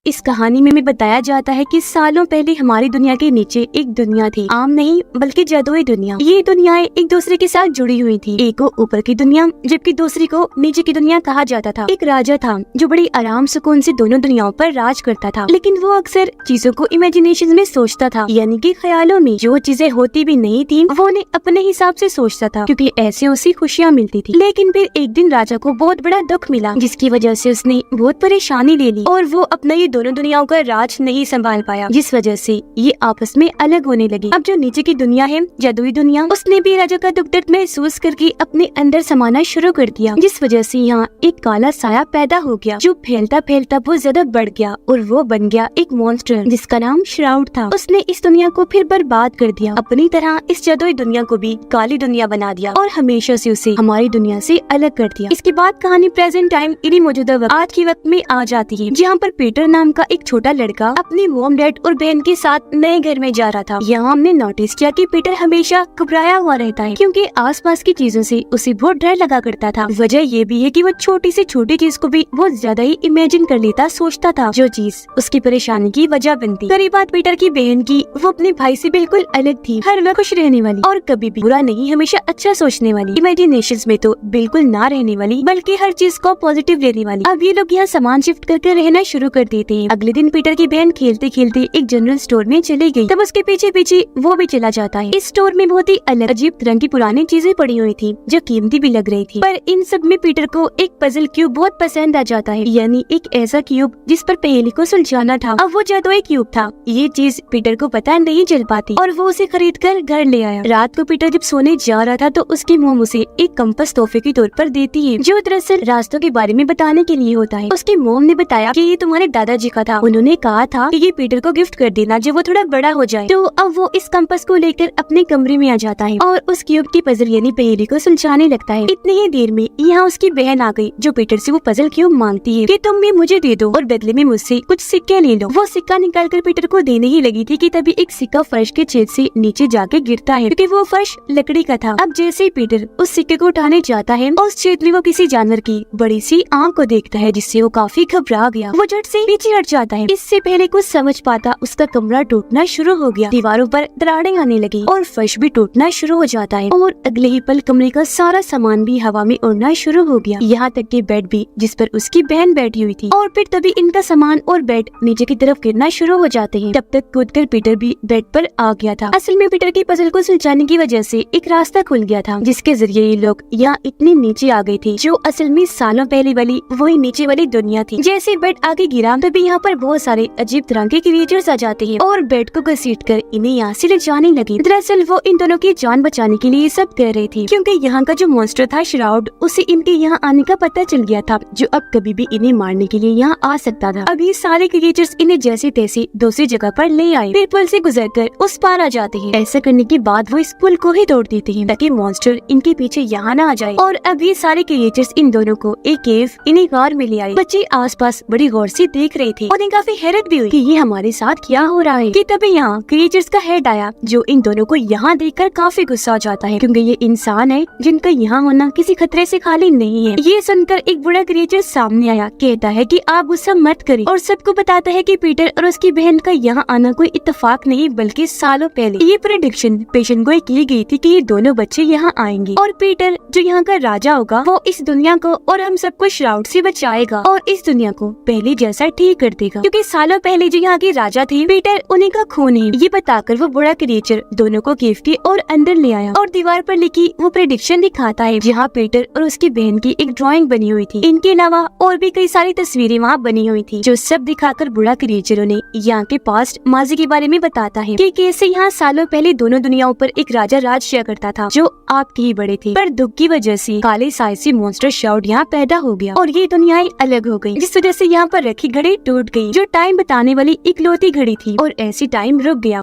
इस कहानी में बताया जाता है कि सालों पहले हमारी दुनिया के नीचे एक दुनिया थी, आम नहीं बल्कि जादुई दुनिया। ये दुनियाएं एक दूसरे के साथ जुड़ी हुई थी। एक को ऊपर की दुनिया जबकि दूसरी को नीचे की दुनिया कहा जाता था। एक राजा था जो बड़ी आराम सुकून से दोनों दुनियाओं पर राज करता था, लेकिन वो अक्सर चीजों को इमेजिनेशन में सोचता था, यानी कि ख्यालों में। जो चीजें होती भी नहीं थी वो उन्हें अपने हिसाब से सोचता था, क्योंकि ऐसे उसे खुशियाँ मिलती थी। लेकिन फिर एक दिन राजा को बहुत बड़ा दुख मिला, जिसकी वजह से उसने बहुत परेशानी ले ली और वो अपना ये दोनों दुनियाओं का राज नहीं संभाल पाया, जिस वजह से ये आपस में अलग होने लगी। अब जो नीचे की दुनिया है, जादुई दुनिया, उसने भी राजा का दुख दर्द महसूस करके अपने अंदर समाना शुरू कर दिया, जिस वजह से यहाँ एक काला साया पैदा हो गया, जो फैलता फैलता बहुत ज्यादा बढ़ गया और वो बन गया एक मॉन्स्टर, जिसका नाम श्राउड था। उसने इस दुनिया को फिर बर्बाद कर दिया, अपनी तरह इस जादुई दुनिया को भी काली दुनिया बना दिया और हमेशा से उसे हमारी दुनिया से अलग कर दिया। इसके बाद कहानी प्रेजेंट टाइम यानी मौजूदा वक्त, आज के वक्त में आ जाती है, जहाँ पर पीटर नाम का एक छोटा लड़का अपने मॉम डैड और बहन के साथ नए घर में जा रहा था। यहाँ हमने नोटिस किया कि पीटर हमेशा घबराया हुआ रहता है, क्योंकि आसपास की चीजों से उसे बहुत डर लगा करता था। वजह ये भी है कि वो छोटी से छोटी चीज को भी बहुत ज्यादा ही इमेजिन कर लेता, सोचता था, जो चीज उसकी परेशानी की वजह बनती। करीब बात पीटर की बहन की, वो अपने भाई से बिल्कुल अलग थी, हर वक्त खुश रहने वाली और कभी भी बुरा नहीं, हमेशा अच्छा सोचने वाली, इमेजिनेशंस में तो बिल्कुल ना रहने वाली, बल्कि हर चीज को पॉजिटिव लेने वाली। अब ये लोग यहाँ सामान शिफ्ट करके रहना शुरू कर देते हैं। अगले दिन पीटर की बहन खेलते खेलते एक जनरल स्टोर में चली गई, तब उसके पीछे पीछे वो भी चला जाता है। इस स्टोर में बहुत ही अलग अजीब तरह की पुरानी चीजें पड़ी हुई थी, जो कीमती भी लग रही थी। पर इन सब में पीटर को एक पजल क्यूब बहुत पसंद आ जाता है, यानी एक ऐसा क्यूब जिस पर पहेली को सुलझाना था। अब वो जादुई क्यूब था। ये चीज पीटर को पता नहीं चल पाती और वो उसे खरीद कर घर ले आया। रात को पीटर जब सोने जा रहा था तो उसकी मोम उसे एक कंपास तोहफे के तौर पर देती है, जो दरअसल रास्तों के बारे में बताने के लिए होता है। उसकी मोम ने बताया कि ये तुम्हारे दादाजी का था, उन्होंने कहा था कि ये पीटर को गिफ्ट कर देना जब वो थोड़ा बड़ा हो जाए। तो अब वो इस कंपास को लेकर अपने कमरे में आ जाता है और उस क्यूब की पजल यानी पहेली को सुलझाने लगता है। इतनी ही देर में यहाँ उसकी बहन आ गई, जो पीटर से वो पजल क्यूब मांगती है कि तुम भी मुझे दे दो और बदले में मुझसे कुछ सिक्के ले लो। वो सिक्का निकाल कर पीटर को देने ही लगी थी कि तभी एक सिक्का फर्श के छेद से नीचे जाके गिरता है, क्योंकि वो फर्श लकड़ी का था। अब जैसे ही पीटर उस सिक्के को उठाने जाता है, उस छेद में वो किसी जानवर की बड़ी सी आंख को देखता है, जिससे वो काफी घबरा गया। वो झट से पीछे हट जाता है। इससे पहले कुछ समझ पाता उसका कमरा टूटना शुरू हो गया, दीवारों पर दरारें आने लगी और फर्श भी टूटना शुरू हो जाता है और अगले ही पल कमरे का सारा सामान भी हवा में उड़ना शुरू हो गया, यहाँ तक कि बेड भी जिस पर उसकी बहन बैठी हुई थी। और फिर तभी इनका सामान और बेड नीचे की तरफ गिरना शुरू हो जाते हैं। तब तक कूदकर पीटर भी बेड पर आ गया था। असल में पीटर की पजल को सुलझाने की वजह से एक रास्ता खुल गया था, जिसके जरिए ये लोग यहाँ इतने नीचे आ गए थे, जो असल में सालों पहले वाली वही नीचे वाली दुनिया थी। जैसे बेड आगे गिरा तभी यहाँ पर बहुत सारे अजीब तरह के क्रिएचर्स आ जाते हैं और बेड को घसीट कर इन्हें यहाँ से ले जाने लगे। दरअसल वो इन दोनों की जान बचाने के लिए सब कर रही थी, क्योंकि यहाँ का जो मॉन्स्टर था श्राउड, उसे इनके यहाँ आने का पता चल गया था, जो अब कभी भी इन्हें मारने के लिए यहाँ आ सकता था। अब ये सारे क्रिएचर्स इन्हें जैसे तैसे दूसरी जगह पर ले आए, फिर पुल से गुजरकर उस पार आ जाते हैं। ऐसा करने के बाद वो इस पुल को ही तोड़ देते हैं, ताकि मॉन्स्टर इनके पीछे यहाँ न आ जाए। और अब ये सारे क्रिएचर्स इन दोनों को एक केव इन्हें कार में ले आए। बच्चे आसपास बड़ी गौर से देख रहे थे और उन्हें काफी हैरत भी हुई कि ये हमारे साथ क्या हो रहा है। कि तभी यहाँ क्रिएचर्स का हेड आया, जो इन दोनों को यहाँ देखकर काफी गुस्सा आ जाता है, क्योंकि ये इंसान है जिनका यहाँ होना किसी खतरे से खाली नहीं है। ये सुनकर एक बड़ा क्रिएचर सामने आया, कहता है कि आप गुस्सा मत करिए और सबको बताता है कि पीटर और उसकी बहन का यहाँ आना कोई इत्तेफाक नहीं, बल्कि सालों पहले ये प्रेडिक्शन पेशेंट को की गई थी कि ये दोनों बच्चे यहाँ आएंगे और पीटर जो यहाँ का राजा होगा, वो इस दुनिया को और हम सबको श्राउड से बचाएगा और इस दुनिया को पहले जैसा ठीक कर देगा, क्योंकि सालों पहले जो यहाँ के राजा थे, पीटर उन्हीं का खून है। ये बताकर वो बड़ा क्रिएचर दोनों को केव के और अंदर ले आया और दीवार पर लिखी वो प्रेडिक्शन दिखाता है, जहाँ पीटर और उसकी बहन की एक ड्राइंग बनी हुई थी। इनके अलावा और भी कई सारी तस्वीरें वहाँ बनी हुई थी, जो सब दिखाकर बड़ा क्रिएचर उन्हें यहाँ के पास्ट माजी के बारे में बताता है कि कैसे यहाँ सालों पहले दोनों दुनियाओं पर एक राजा राज किया करता था, जो आपके ही बड़े थे। पर दुख की वजह से काले साइसी मॉन्स्टर श्राउड यहाँ पैदा हो गया और ये दुनियाएं अलग हो गई, जिस वजह से यहाँ पर रखी घड़ी टूट गई, जो टाइम बताने वाली इकलौती घड़ी थी, और ऐसी टाइम रुक गया।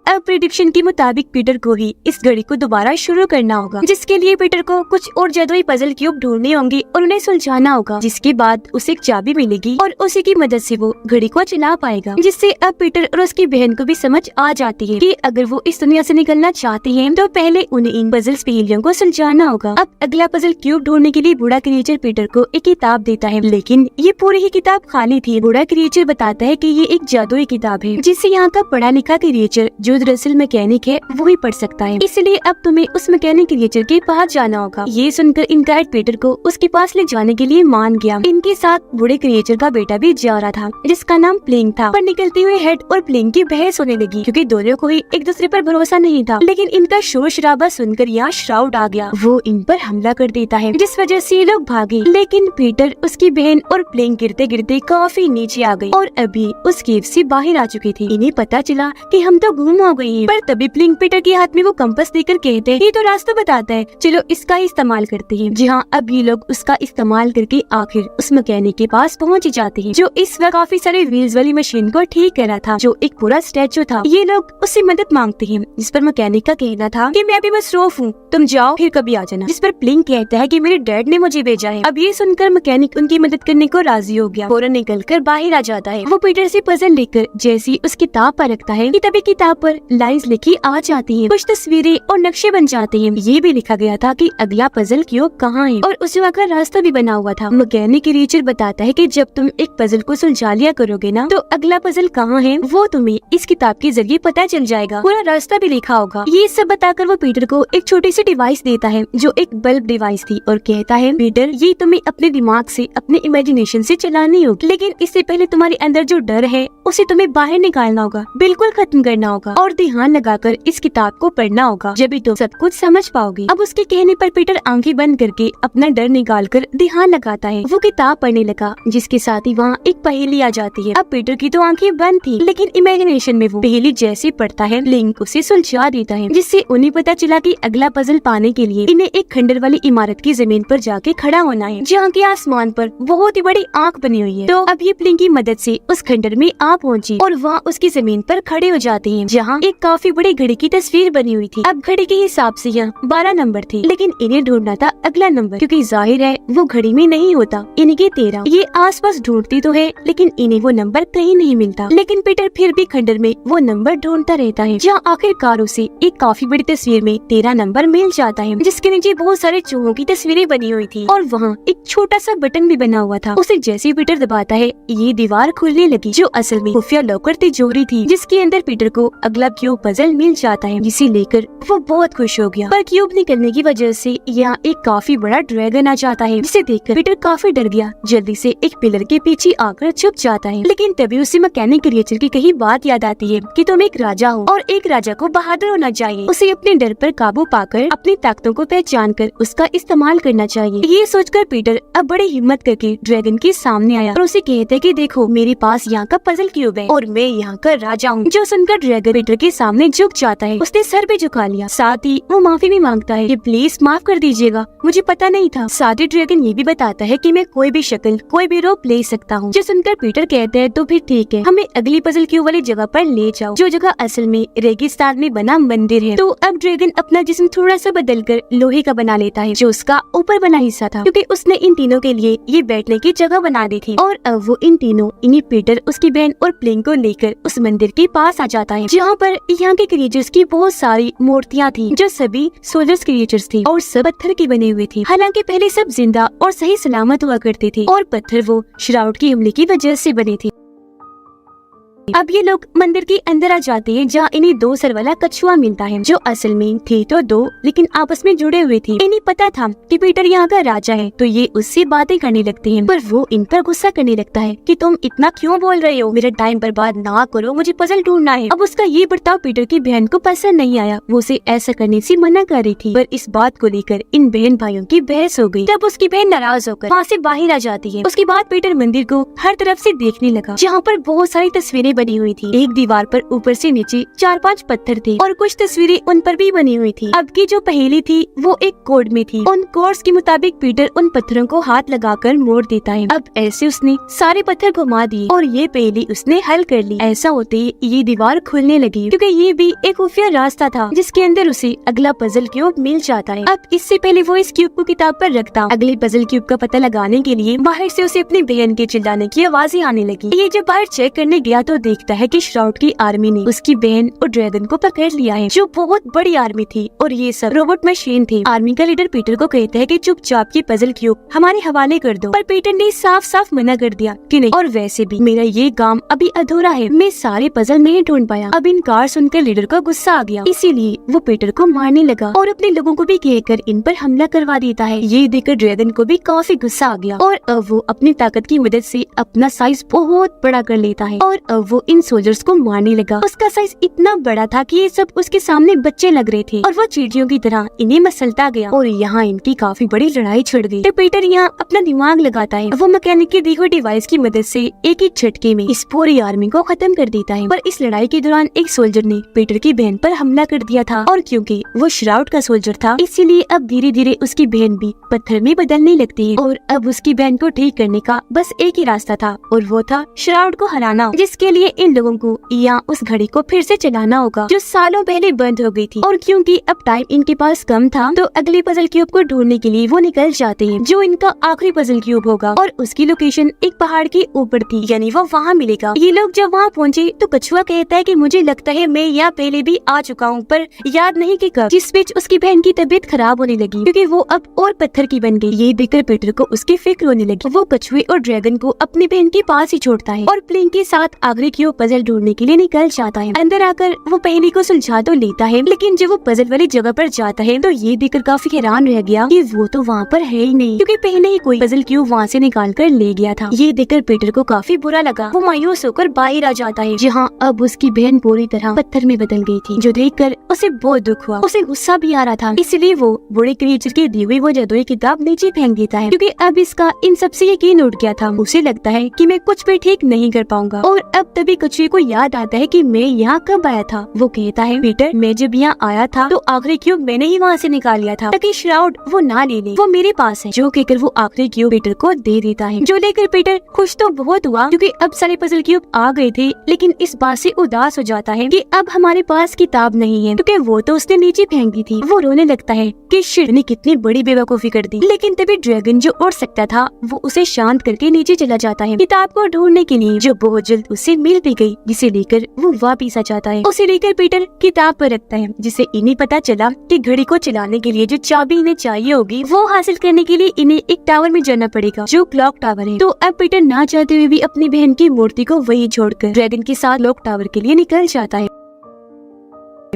अब प्रेडिक्शन के मुताबिक पीटर को ही इस घड़ी को दोबारा शुरू करना होगा, जिसके लिए पीटर को कुछ और जादुई पजल क्यूब ढूंढने होंगे और उन्हें सुलझाना होगा, जिसके बाद उसे एक चाबी मिलेगी और उसी की मदद से वो घड़ी को चला पाएगा। जिससे अब पीटर और उसकी बहन को भी समझ आ जाती है कि अगर वो इस दुनिया से निकलना चाहती है तो पहले उन्हें इन पजल पहेलियों को सुलझाना होगा। अब अगला पजल क्यूब ढूंढने के लिए बूढ़ा क्रिएचर पीटर को एक किताब देता है, लेकिन ये पूरी ही किताब खाली थी। बूढ़ा क्रिएचर बताता है कि ये एक जादुई किताब है जिसे यहाँ का पढ़ा लिखा क्रिएचर जो दरअसल मैकेनिक है वो ही पढ़ सकता है, इसलिए अब तुम्हें उस मैकेनिक क्रिएचर के पास जाना होगा। ये सुनकर इनकाइट पीटर को उसके पास ले जाने के लिए मान गया। इनके साथ बूढ़े क्रिएचर का बेटा भी जा रहा था जिसका नाम प्लिंग था। पर निकलते हुए हेड और प्लिंग की बहस होने लगी क्योंकि दोनों को ही एक दूसरे पर भरोसा नहीं था। लेकिन इनका शोर शराबा सुनकर यहाँ श्राउड आ गया, वो इन पर हमला कर देता है जिस वजह से ये लोग भागे। लेकिन पीटर, उसकी बहन और प्लिंग गिरते गिरते काफी नीचे आ गई और अभी उस केव से बाहर आ चुकी थी। इन्हें पता चला कि हम तो गुम हो गई हैं। पर तभी प्लिंग पीटर के हाथ में वो कंपास देकर कहते हैं ये तो रास्ता बताता है, चलो इसका ही इस्तेमाल करते हैं। जी हाँ, अब ये लोग उसका इस्तेमाल करके आखिर उस मैकेनिक के पास पहुँच जाते हैं जो इस वक्त काफी सारे व्हील्स वाली मशीन को ठीक कर रहा था, जो एक पूरा स्टैचू था। ये लोग उससे मदद मांगते हैं जिस पर मैकेनिक का कहना था कि मैं अभी बस रोफ हूँ, तुम जाओ फिर कभी आ जाना। जिस पर प्लिंग कहता है कि मेरे डैड ने मुझे भेजा है। अब ये सुनकर मैकेनिक उनकी मदद करने को राजी हो गया, फौरन निकलकर बाहर आ जाता है। वो पीटर से पजल लेकर जैसी उस किताब पर रखता है कि तभी किताब पर लाइंस लिखी आ जाती हैं, कुछ तस्वीरें और नक्शे बन जाते हैं। ये भी लिखा गया था कि अगला पजल क्यूब कहाँ है और उस वक्त का रास्ता भी बना हुआ था। मैकेनिक क्रिएचर बताता है कि जब तुम एक पजल को सुलझा लिया करोगे ना तो अगला पजल कहाँ है वो तुम्हें इस किताब के जरिए पता चल जाएगा, पूरा रास्ता भी लिखा होगा। ये सब बताकर वो पीटर को एक छोटी सी डिवाइस देता है जो एक बल्ब डिवाइस थी और कहता है पीटर ये तुम्हें अपने दिमाग से, अपने इमेजिनेशन से चलानी होगी, लेकिन इससे पहले तुम्हारे अंदर जो डर है उसे तुम्हें बाहर निकालना होगा, बिल्कुल खत्म करना होगा और ध्यान लगाकर इस किताब को पढ़ना होगा, जब भी तुम सब कुछ समझ पाओगे। अब उसके कहने पर पीटर आंखें बंद करके अपना डर निकालकर ध्यान लगाता है। वो किताब पढ़ने लगा जिसके साथ ही वहाँ एक पहेली आ जाती है। अब पीटर की तो आंखें बंद थी लेकिन इमेजिनेशन में वो पहेली जैसे पढ़ता है लिंक उसे सुलझा देता है, जिससे उन्हें पता चला कि अगला पजल पाने के लिए इन्हें एक खंडर वाली इमारत की जमीन पर जाके खड़ा होना है जहाँ के आसमान पर बहुत ही बड़ी आँख बनी हुई है। तो अब ये प्लिंग की मदद से उस खंडर में आ पहुंची और वहाँ उसकी जमीन पर खड़े हो जाते हैं जहाँ एक काफी बड़ी घड़ी की तस्वीर बनी हुई थी। अब घड़ी के हिसाब से यहाँ 12 नंबर थे, लेकिन इन्हें ढूंढना था अगला नंबर क्योंकि जाहिर है वो घड़ी में नहीं होता। इनके 13 ये आसपास ढूंढती तो है लेकिन इन्हें वो नंबर कहीं नहीं मिलता। लेकिन पीटर फिर भी खंडर में वो नंबर ढूंढता रहता है जहाँ आखिरकार उसे एक काफी बड़ी तस्वीर में 13 नंबर मिल जाता है जिसके नीचे बहुत सारे चूहों की तस्वीरें बनी हुई थी और वहाँ एक छोटा सा बटन भी बना हुआ था। उसे जैसे पीटर दबाता है ये दीवार खुलने लगी जो असल में खुफिया लॉकर तिजोरी थी जिसके अंदर पीटर को अगला क्यूब पजल मिल जाता है, जिसे लेकर वो बहुत खुश हो गया। पर क्यूब निकलने की वजह से यहाँ एक काफी बड़ा ड्रैगन आ जाता है जिसे देखकर पीटर काफी डर गया, जल्दी से एक पिलर के पीछे आकर छुप जाता है। लेकिन तभी उसे मैकेनिक क्रिएचर की कही बात याद आती है कि तुम एक राजा हो और एक राजा को बहादुर होना चाहिए। उसे अपने डर पर काबू पाकर अपनी ताकतों को पहचान कर उसका इस्तेमाल करना चाहिए। ये सोचकर पीटर अब बड़ी हिम्मत करके ड्रैगन के सामने आया और उसे कहते कि देखो मेरे पास यहाँ का पजल क्यूब है और मैं यहाँ का राजा हूँ। जो सुनकर ड्रैगन पीटर के सामने झुक जाता है, उसने सर भी झुका लिया, साथ ही वो माफी भी मांगता है कि प्लीज माफ कर दीजिएगा, मुझे पता नहीं था। साथ ही ड्रैगन ये भी बताता है कि मैं कोई भी शक्ल, कोई भी रूप ले सकता हूँ। जो सुनकर पीटर कहते हैं तो फिर ठीक है, हमें अगली पजल क्यूब वाली जगह पर ले जाओ, जो जगह असल में रेगिस्तान में बना मंदिर है। तो अब ड्रैगन अपना जिस्म थोड़ा सा बदलकर लोहे का बना लेता है जो उसका ऊपर बना हिस्सा था, क्योंकि उसने इन तीनों के लिए ये बैठने की जगह बना दी थी। और अब वो इन तीनों, इन्हीं पीटर, उसकी बहन और प्लिंग को लेकर उस मंदिर के पास आ जाता है जहाँ पर यहाँ के क्रिएचर्स की बहुत सारी मूर्तियाँ थी जो सभी सोल्जर्स क्रिएचर्स थी और सब पत्थर की बनी हुई थी। हालांकि पहले सब जिंदा और सही सलामत हुआ करते थे और पत्थर वो श्राउड की हमले की वजह से बने थे। अब ये लोग मंदिर के अंदर आ जाते हैं जहाँ इन्हें 2 सर वाला कछुआ मिलता है जो असल में थे तो 2 लेकिन आपस में जुड़े हुए थे। इन्हें पता था कि पीटर यहाँ का राजा है तो ये उससे बातें करने लगते हैं, पर वो इन पर गुस्सा करने लगता है कि तुम इतना क्यों बोल रहे हो, मेरा टाइम बर्बाद ना करो, मुझे पजल ढूंढना है। अब उसका ये बर्ताव पीटर की बहन को पसंद नहीं आया, वो उसे ऐसा करने से मना कर रही थी, पर इस बात को लेकर इन बहन भाइयों की बहस हो गई। तब उसकी बहन नाराज होकर वहाँ से बाहर आ जाती है। उसके बाद पीटर मंदिर को हर तरफ से देखने लगा जहाँ पर बहुत सारी तस्वीरें बनी हुई थी। एक दीवार पर ऊपर से नीचे 4-5 पत्थर थे और कुछ तस्वीरें उन पर भी बनी हुई थी। अब की जो पहेली थी वो एक कोड में थी। उन कोड्स के मुताबिक पीटर उन पत्थरों को हाथ लगाकर मोड़ देता है। अब ऐसे उसने सारे पत्थर घुमा दिए और ये पहेली उसने हल कर ली। ऐसा होते ही ये दीवार खुलने लगी, क्योंकि ये भी एक खुफिया रास्ता था जिसके अंदर उसे अगला पजल क्यूब मिल जाता है। अब इससे पहले वो इस क्यूब को किताब पर रखता, अगले पजल क्यूब का पता लगाने के लिए बाहर से उसे अपनी बहन के चिल्लाने की आवाजें आने लगी। ये जब बाहर चेक करने गया तो देखता है कि श्राउड की आर्मी ने उसकी बहन और ड्रैगन को पकड़ लिया है, जो बहुत बड़ी आर्मी थी और ये सब रोबोट मशीन थे। आर्मी का लीडर पीटर को कहता है कि चुपचाप ये पजल क्यूब हमारे हवाले कर दो, पर पीटर ने साफ साफ मना कर दिया कि नहीं, और वैसे भी मेरा ये काम अभी अधूरा है, मैं सारे पजल नहीं ढूंढ पाया। अब इनकार सुनकर लीडर को गुस्सा आ गया, इसीलिए वो पीटर को मारने लगा और अपने लोगों को भी कहकर इन पर हमला करवा देता है। ये देखकर ड्रैगन को भी काफी गुस्सा आ गया और अब वो अपनी ताकत की मदद से अपना साइज बहुत बड़ा कर लेता है और अब वो इन सोल्जर्स को मारने लगा। उसका साइज इतना बड़ा था कि ये सब उसके सामने बच्चे लग रहे थे और वो चींटियों की तरह इन्हें मसलता गया और यहाँ इनकी काफी बड़ी लड़ाई छिड़ गई। तो पीटर यहाँ अपना दिमाग लगाता है, वो मैकेनिक की दी हुई डिवाइस की मदद से एक ही झटके में इस पूरी आर्मी को खत्म कर देता है। पर इस लड़ाई के दौरान एक सोल्जर ने पीटर की बहन पर हमला कर दिया था और क्योंकि वो श्राउड का सोल्जर था, इसीलिए अब धीरे धीरे उसकी बहन भी पत्थर में बदलने लगती है और अब उसकी बहन को ठीक करने का बस एक ही रास्ता था और वो था श्राउड को हराना, जिसके लिए इन लोगों को यहाँ उस घड़ी को फिर से चलाना होगा जो सालों पहले बंद हो गई थी। और क्योंकि अब टाइम इनके पास कम था तो अगले पजल क्यूब को ढूंढने के लिए वो निकल जाते हैं, जो इनका आखिरी पजल क्यूब होगा और उसकी लोकेशन एक पहाड़ के ऊपर थी, यानी वो वहाँ मिलेगा। ये लोग जब वहाँ पहुँचे तो कछुआ कहता है कि मुझे लगता है मैं यहाँ पहले भी आ चुका हूँ, पर याद नहीं कि कब। जिस बीच उसकी बहन की तबीयत खराब होने लगी क्योंकि वो अब और पत्थर की बन गई। ये देखकर पीटर को उसकी फिक्र होने लगी। वो कछुए और ड्रैगन को अपनी बहन के पास ही छोड़ता है और प्लेन के साथ आखिरी क्यूब पजल ढूंढने के लिए निकल जाता है। अंदर आकर वो पहेली को सुलझा तो लेता है, लेकिन जब वो पजल वाली जगह पर जाता है तो ये देखकर काफी हैरान रह गया कि वो तो वहाँ पर है ही नहीं, क्योंकि पहले ही कोई पजल क्यूब वहाँ से निकाल कर ले गया था। ये देखकर पीटर को काफी बुरा लगा। वो मायूस होकर बाहर आ जाता है, जहाँ अब उसकी बहन पूरी तरह पत्थर में बदल गई थी, जो देखकर उसे बहुत दुख हुआ। उसे गुस्सा भी आ रहा था, इसलिए वो बड़े क्रिएचर की दी हुई वो जादुई किताब नीचे फेंक देता है, क्योंकि अब इसका इन सबसे यकीन उठ गया था। उसे लगता है कि मैं कुछ भी ठीक नहीं कर पाऊंगा। और अब तभी कछुए को याद आता है कि मैं यहाँ कब आया था। वो कहता है, पीटर मैं जब यहाँ आया था तो आखिरी क्यूब मैंने ही वहाँ से निकाल लिया था ताकि श्राउड वो ना ले ले, वो मेरे पास है। जो कहकर वो आखिरी क्यूब पीटर को दे देता है, जो लेकर पीटर खुश तो बहुत हुआ क्योंकि अब सारे पजल क्यूब आ गए थे, लेकिन इस बात से उदास हो जाता है कि अब हमारे पास किताब नहीं है, क्योंकि वो तो उसने नीचे फेंक दी थी। वो रोने लगता है कि शिट ने कितनी बड़ी बेवकूफी कर दी। लेकिन तभी ड्रैगन जो उड़ सकता था वो उसे शांत करके नीचे चला जाता है किताब को ढूंढने के लिए, जो बहुत जल्द उसे मिल भी गई, जिसे लेकर वो वापिस आ जाता है। उसे लेकर पीटर किताब पर रखता है, जिसे इन्हें पता चला कि घड़ी को चलाने के लिए जो चाबी इन्हें चाहिए होगी वो हासिल करने के लिए इन्हें एक टावर में जाना पड़ेगा, जो क्लॉक टावर है। तो अब पीटर ना चाहते हुए भी अपनी बहन की मूर्ति को वही छोड़कर ड्रैगन के साथ क्लॉक टावर के लिए निकल जाता है।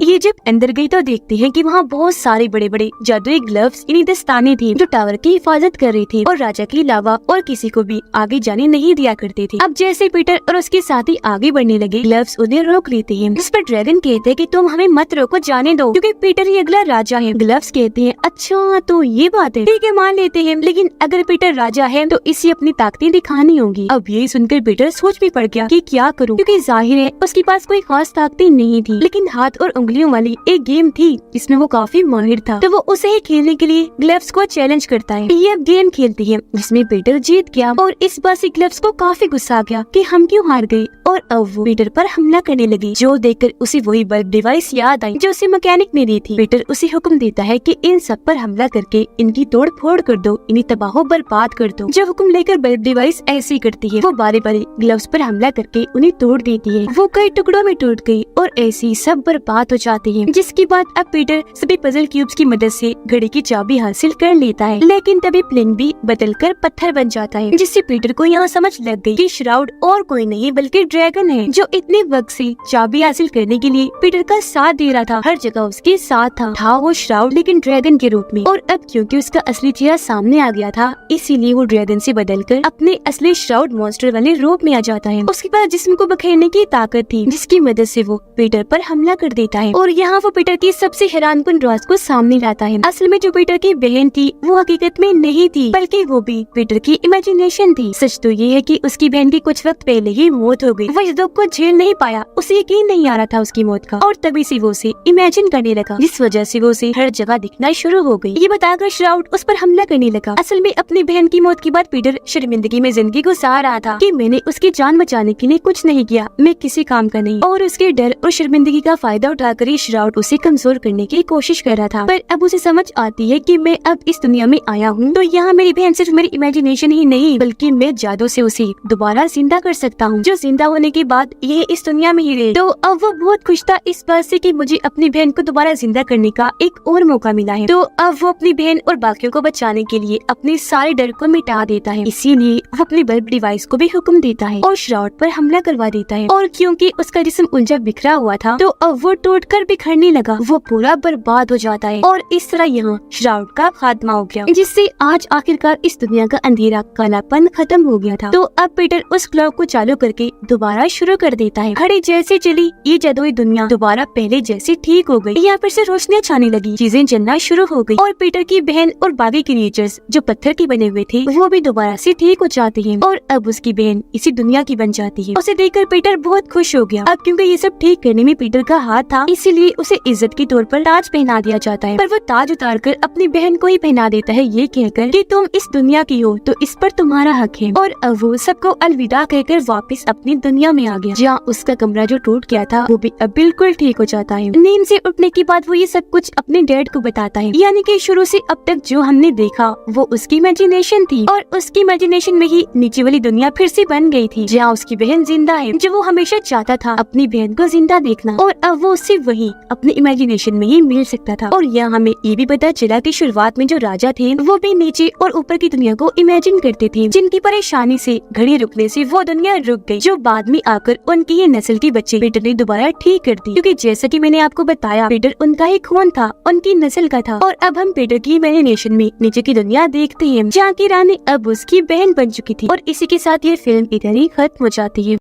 ये जब अंदर गई तो देखते हैं कि वहाँ बहुत सारे बड़े बड़े जादुई ग्लव्स यानी दस्ताने थे जो टावर की हिफाजत कर रही थी और राजा के अलावा और किसी को भी आगे जाने नहीं दिया करते थे। अब जैसे पीटर और उसके साथी आगे बढ़ने लगे, ग्लव्स उन्हें रोक लेते हैं, जिस पर ड्रैगन कहते हैं कि तुम हमें मत रोको, जाने दो, क्योंकि पीटर ही अगला राजा है। ग्लव्स कहते हैं अच्छा तो ये बात है, ठीक है मान लेते हैं, लेकिन अगर पीटर राजा है तो इसे अपनी ताकतें दिखानी होंगी। अब ये सुनकर पीटर सोच भी पड़ गया कि क्या करूँ, क्योंकि जाहिर है उसके पास कोई खास ताकतें नहीं थी, लेकिन हाथ और उंगलियों वाली एक गेम थी जिसमें वो काफी माहिर था। तो वो उसे ही खेलने के लिए ग्लव्स को चैलेंज करता है। ये अब गेम खेलती है जिसमें पीटर जीत गया और इस बार से ग्लव्स को काफी गुस्सा आ गया कि हम क्यों हार गए और अब वो पीटर पर हमला करने लगी, जो देखकर उसे वही बल्ब डिवाइस याद आई जो उसे मैकेनिक ने दी थी। पीटर उसे हुक्म देता है कि इन सब पर हमला करके इनकी तोड़ फोड़ कर दो, इन्हें तबाह बर्बाद कर दो। जो हुक्म लेकर बल्ब डिवाइस ऐसे ही करती है, वो बारी बारी ग्लव्स पर हमला करके उन्हें तोड़ देती है। वो कई टुकड़ों में टूट गई और ऐसे ही सब बर्बाद हो जाते हैं, जिसके बाद अब पीटर सभी पजल क्यूब्स की मदद से घड़ी की चाबी हासिल कर लेता है। लेकिन तभी प्लेन भी बदलकर पत्थर बन जाता है, जिससे पीटर को यहाँ समझ लग गई कि श्राउड और कोई नहीं बल्कि ड्रैगन है, जो इतने वक्त से चाबी हासिल करने के लिए पीटर का साथ दे रहा था। हर जगह उसके साथ था वो श्राउड, लेकिन ड्रैगन के रूप में। और अब क्योंकि उसका असली चेहरा सामने आ गया था, इसीलिए वो ड्रैगन से बदलकर अपने असली श्राउड मॉन्स्टर वाले रूप में आ जाता है। उसके पास जिस्म को बखेरने की ताकत थी, जिसकी मदद से वो पीटर पर हमला कर देता है और यहाँ वो पीटर की सबसे हैरानकुन राज को सामने लाता है। असल में जो पीटर की बहन थी वो हकीकत में नहीं थी, बल्कि वो भी पीटर की इमेजिनेशन थी। सच तो ये है कि उसकी बहन की कुछ वक्त पहले ही मौत हो गई वो इस दुख को झेल नहीं पाया, उसे यकीन नहीं आ रहा था उसकी मौत का, और तभी से वो उसे इमेजिन करने लगा, जिस वजह से वो उसे हर जगह दिखना शुरू हो गई। ये बताकर श्राउड उस पर हमला करने लगा। असल में अपनी बहन की मौत के बाद पीटर शर्मिंदगी में जिंदगी गुजार रहा था कि मैंने उसकी जान बचाने के लिए कुछ नहीं किया, मैं किसी काम का नहीं, और उसके डर और शर्मिंदगी का फायदा उठाकर ही श्राउड उसे कमजोर करने की कोशिश कर रहा था। पर अब उसे समझ आती है कि मैं अब इस दुनिया में आया हूँ तो यहाँ मेरी बहन सिर्फ मेरी इमेजिनेशन ही नहीं बल्कि मैं जादू से उसे दोबारा जिंदा कर सकता हूँ, जो जिंदा होने के बाद ये इस दुनिया में ही रहे। तो अब वो बहुत खुश था इस बात से कि मुझे अपनी बहन को दोबारा जिंदा करने का एक और मौका मिला है। तो अब वो अपनी बहन और बाकियों को बचाने के लिए अपने सारे डर को मिटा देता है। इसीलिए वो अपनी बल्ब डिवाइस को भी हुक्म देता है और श्राउड पर हमला करवा देता है। और क्योंकि उसका जिस्म उलझा बिखरा हुआ था तो अब वो टूटकर बिखरने लगा, वो पूरा बर्बाद हो जाता है। और इस तरह यहाँ श्राउड का खात्मा हो गया, जिससे आज आखिरकार इस दुनिया का अंधेरा कालापन खत्म हो गया था। तो अब पीटर उस क्लॉक को चालू करके दोबारा शुरू कर देता है। घड़ी जैसे चली ये जादुई दुनिया दोबारा पहले जैसी ठीक हो गई। यहाँ पर से रोशनियां छाने लगी, चीजें जलना शुरू हो गई और पीटर की बहन और बाकी क्रिएचर्स जो पत्थर के बने हुए थे वो भी दोबारा से ठीक हो जाते हैं और अब उसकी बहन इसी दुनिया की बन जाती है। उसे देखकर पीटर बहुत खुश हो गया। अब क्योंकि ये सब ठीक करने में पीटर का हाथ था इसीलिए उसे इज्जत के तौर पर ताज पहना दिया जाता है। पर वो ताज उतार कर अपनी बहन को ही पहना देता है, ये कहकर कि तुम इस दुनिया की हो तो इस पर तुम्हारा हक है। और अब वो सबको अलविदा कहकर वापस अपनी दुनिया में आ गया, जहाँ उसका कमरा जो टूट गया था वो भी अब बिल्कुल ठीक हो जाता है। नींद से उठने के बाद वो ये सब कुछ अपने डैड को बताता है, यानी कि शुरू से अब तक जो हमने देखा वो उसकी इमेजिनेशन थी और उसकी इमेजिनेशन में ही नीचे वाली दुनिया फिर से बन गई थी, जहाँ उसकी बहन जिंदा है, जो वो हमेशा चाहता था अपनी बहन को जिंदा देखना, और अब वो उससे वही अपनी इमेजिनेशन में ही मिल सकता था। और यहाँ हमें ये भी पता चला कि शुरुआत में जो राजा थे वो भी नीचे और ऊपर की दुनिया को इमेजिन करते थे, जिनकी परेशानी से घड़ी रुकने से वो दुनिया रुक गई, जो बाद में आकर उनकी ये नस्ल के बच्चे पीटर ने दोबारा ठीक कर दी। क्योंकि जैसा कि मैंने आपको बताया पीटर उनका ही खून था, उनकी नस्ल का था। और अब हम पीटर की इमेजिनेशन में नीचे की दुनिया देखते हैं, जहाँ की रानी अब उसकी बहन बन चुकी थी। और इसी के साथ ये फिल्म इधर ही खत्म हो जाती है।